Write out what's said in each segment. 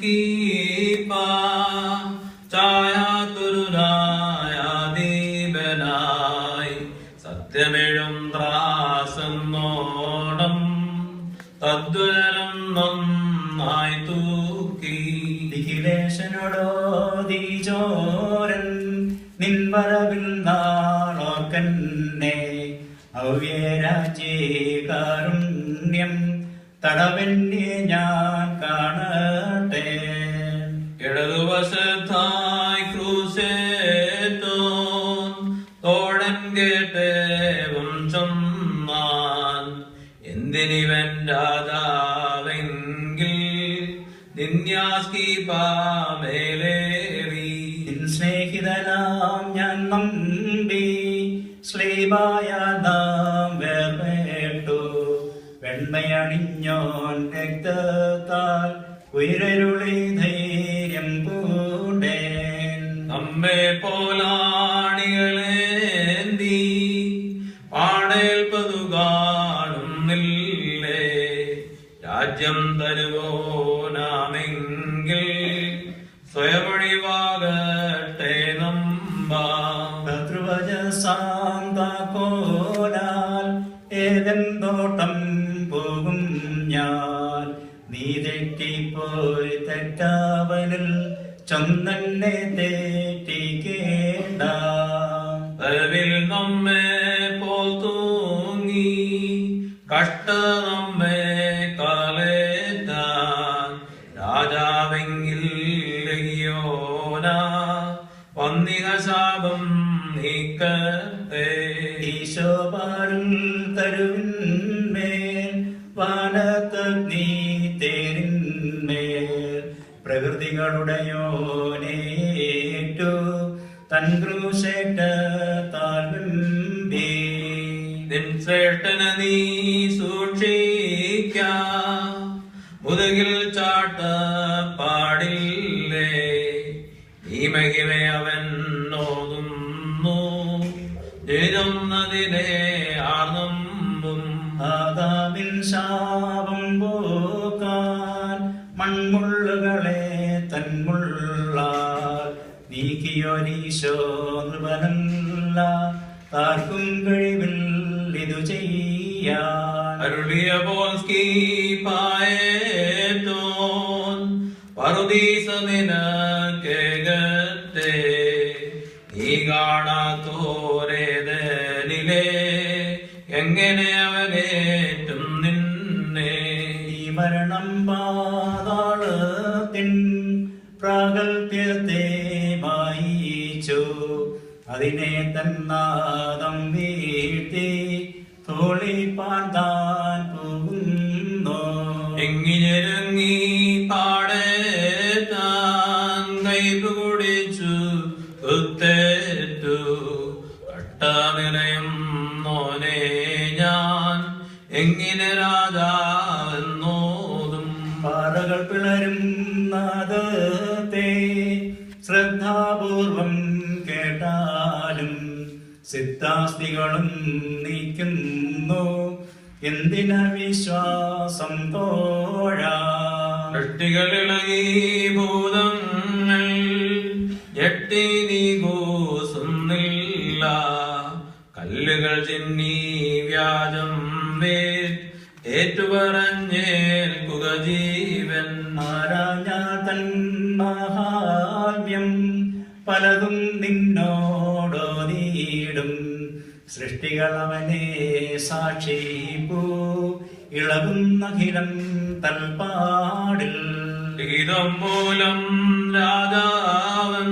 സ്കീപ ചായാതുരുനായ ദീപനായി സത്യമെഴും ത്രാസന്നോടം തദ്വരം നന്നായി തൂക്കി ദിഖിലേശനോടോദീചോരൻ നിൻവരവിൽ നാളോക്കന്നെ അവ്യരാജ്യകാരുണ്യം തടവന്നെ ഞാൻ കാണട്ടെ. ഇടതുവശത്തായി ക്രൂശേറ്റോൻ തോഴൻ കേട്ടേവം ചൊന്നാൻ എന്തിനിവൻ രാജാവെങ്കിൽ നിന്യാസ്കീപാമേലേറി സ്നേഹിതനാം ഞാൻ നമ്പി ശ്ലീബായ നാം വേർപേട്ടു വെണ്മയണിഞ്ഞോൻ രക്തത്താൽ ഉയരരുളി ധൈര്യം പൂണ്ടേൻ. നമ്മെ പോലാണികളേന്തി പാടേൽപ്പതു കാണുന്നില്ലേ രാജ്യം തരുവോനാമെങ്കിൽ സ്വയമൊഴിവാകട്ടെ നമ്പാം. ശത്രുവജസാന്തോലാൽ ഏതൻ തോട്ടം പോകും ഞാൻ നീ തെറ്റിപ്പോയി തെറ്റാവനിൽ ചൊന്നെ തെറ്റിക്കേണ്ട. വരവിൽ നമ്മെ പോൽ തൂങ്ങി കഷ്ട നമ്മെ കാലേറ്റാൻ രാജാവെങ്കിൽ ലഗിയോന വന്നിക ശാപം നീക്കത്തെ. ഈശോപാരുൾ തരുവിന്മേൽ വാനത്തഗ്നി തേരിന്മേൽ പ്രകൃതികളുടെയോനേറ്റു തൻ ക്രൂശേറ്റത്താൽ വെമ്പി. നിൻ ശ്രേഷ്ഠന നീ സൂക്ഷിക്ക മുതുകിൽ ചാട്ട പാടില്ലേ ഈ മഹിമയവൻ നോതുന്നു എഴുതുന്നതിനെ ആർന്നമ്പും. ആദാമിൻ ശാപം പോക്കാൻ മൺമുള്ളുകളെ തന്മുള്ളാൽ നീക്കിയോനീശോ നൃപനല്ല താർക്കും കഴിവിൽ ഇതു ചെയ്യാൻ. അരുളിയ പോൽ സ്കീപായേറ്റോൻ പറുദീസ നിനക്കേകത്തെ നീ കാണാത്തോരേതനിലെ എങ്ങനെ അവനേറ്റും നിന്നെ. ഈ മരണം പാതാളത്തിൻ പ്രാഗൽഭ്യത്തെ വായിച്ചു അതിനെ തന്നാദം വീഴ്ത്തി തോളിപ്പാൻ താൻ പോകുന്നു. എങ്ങിഞ്ഞെരുങ്ങി പാടേറ്റാൻ കൈപ്പ് കുടിച്ചു കുത്തേറ്റു കട്ടനിലയും നോനെ ഞാൻ എങ്ങനെ രാജാവെന്നോതും. പാറകൾ പിളരും നാദത്തെ ശ്രദ്ധാപൂർവം കേട്ടാലും സിദ്ധാസ്തികളും നീക്കുന്നു എന്തിന വിശ്വാസം തോഴാ. സൃഷ്ടികളിളകി ഭൂതങ്ങൾ ഞെട്ടി നീകൂസുന്നില്ല കല്ലുകൾ ചിന്നി വ്യാജം ഏറ്റുപറഞ്ഞേൽക്കുക ജീവൻ. ആരാഞ്ഞാൽ തൻ മഹാത്മ്യം പലതും നിന്നോടോ നീടും സൃഷ്ടികളവനെ സാക്ഷിപ്പൂ ഇളകുന്നഖിലം തൽപ്പാടിൽ. ഗീതം മൂലം രാജാവൻ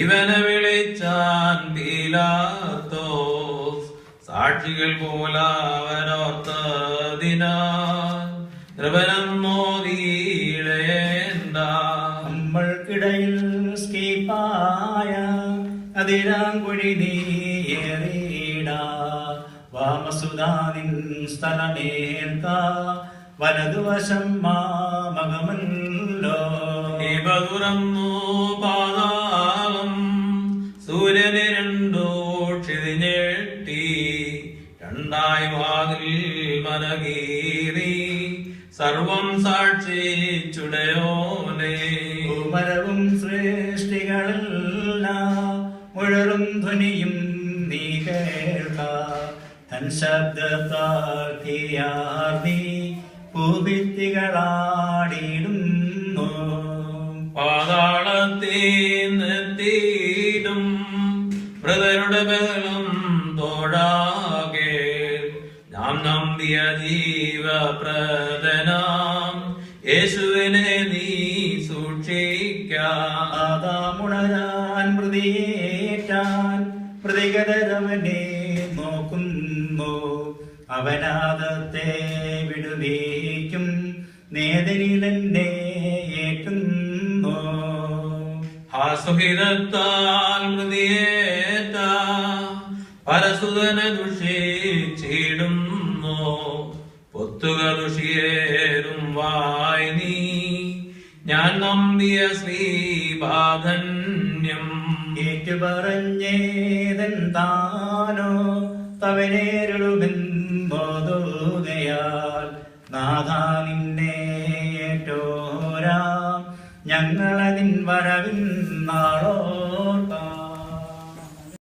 ഇവനെ വിളിച്ചാൻ പീലാത്തോസ് സാക്ഷികൾ പോലവനോർത്തതിനാൽ ദ്രവനം മോദീടേണ്ട. നമ്മൾക്കിടയിൽ സ്കീപ്പായ അതിരാങ്കുഴി നീയേറിട വാമസുധാനിൻ സ്ഥലമേൽക്ക വലതുവശം മാമകമല്ലോ. ഇവ തുറന്നു പാതാളം സൂര്യനെ രണ്ടോ ക്ഷിതിഞ്ഞെട്ടി രണ്ടായി വാതിൽ മനകീറി സർവം സാക്ഷി ചുടയോനെ ഭൂമരവും സൃഷ്ടികളെല്ലാം മുഴറും ധ്വനിയും നീ കേൾക്ക തൻ ശബ്ദത്താൽ തീയാർന്നി ഭൂഭിത്തികളാടിയിടുന്നു പാതാളത്തേന്നെത്തിയിടും മൃതരുടെ ബലം തോടാകെ നാം നമ്പിയ ജീവപ്രദനാം യേശുവിനെ നീ സൂക്ഷിക്കാം ആദാമുണരാൻ പ്രതിയേറ്റാൻ പ്രതികരവനെ നോക്കുന്നു അവനാദത്തെ വിടുവിക്കും നേതനിലെന്നെ ഏറ്റുന്നു ആസുഹിതത്താൽ മൃതിയേറ്റ പരസുതന ദുഷിച്ചിടുന്നു പൊത്തുക ദുഷിയേറും വായ് നീ ഞാൻ നമ്പിയ ശ്രീപാധന്യം ഏറ്റുപറഞ്ഞേതെന്താനോ തവനേരുളുമെന്നോതുകയാൽ നാഥാ നിന്നെ ഏറ്റോരാ ഞങ്ങളതിൻ വരവിൻ നാളോ